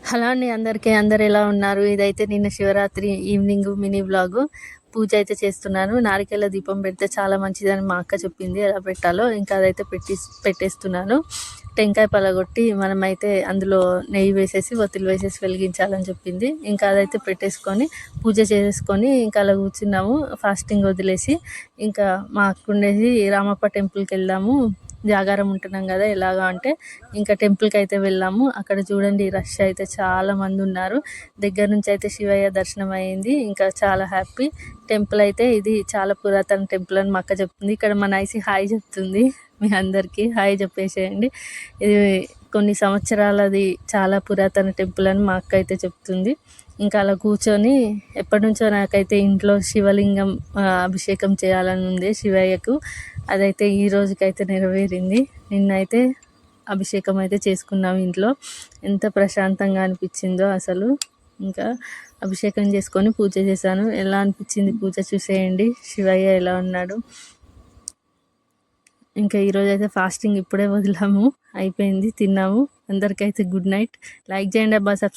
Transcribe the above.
Hello అండి అందరికీ. అందరు ఎలా ఉన్నారు? ఇదైతే నిన్న శివరాత్రి ఈవినింగ్ మినీ వ్లాగు. పూజ అయితే చేస్తున్నాను. నారికేల దీపం పెడితే చాలా మంచిదని మా అక్క చెప్పింది, ఎలా పెట్టాలో. ఇంకా అదైతే పెట్టేస్తున్నాను. టెంకాయ పలగొట్టి మనమైతే అందులో నెయ్యి వేసేసి ఒత్తులు వేసేసి వెలిగించాలని చెప్పింది. ఇంకా అదైతే పెట్టేసుకొని పూజ చేసుకొని ఇంకా అలా కూర్చున్నాము ఫాస్టింగ్ వదిలేసి. ఇంకా మా అక్క ఉండేసి రామప్ప టెంపుల్కి వెళ్దాము, జాగారం ఉంటున్నాం కదా, ఎలాగా అంటే ఇంకా టెంపుల్కి అయితే వెళ్ళాము. అక్కడ చూడండి రష్ అయితే చాలా మంది ఉన్నారు. దగ్గర నుంచి అయితే శివయ్య దర్శనం అయ్యింది. ఇంకా చాలా హ్యాపీ. టెంపుల్ అయితే ఇది చాలా పురాతన టెంపుల్ అని మా అక్క చెప్తుంది. ఇక్కడ మా నైసి హాయ్ చెప్తుంది. మీ అందరికీ హాయ్ చెప్పేసేయండి. ఇది కొన్ని సంవత్సరాలది చాలా పురాతన టెంపుల్ అని మా అక్క అయితే చెప్తుంది. ఇంకా అలా కూర్చొని ఎప్పటి నుంచో నాకైతే ఇంట్లో శివలింగం అభిషేకం చేయాలని ఉంది శివయ్యకు. అదైతే ఈ రోజుకైతే నెరవేరింది. నిన్నైతే అభిషేకం అయితే చేసుకున్నాం ఇంట్లో. ఎంత ప్రశాంతంగా అనిపించిందో అసలు. ఇంకా అభిషేకం చేసుకొని పూజ చేశాను. ఎలా అనిపించింది పూజ చూసేయండి. శివయ్య ఎలా ఉన్నాడు. ఇంకా ఈరోజు అయితే ఫాస్టింగ్ ఇప్పుడే వదిలాము, అయిపోయింది, తిన్నాము. అందరికైతే గుడ్ నైట్. లైక్ చేయండి అబ్బా, సబ్స్క్రైబ్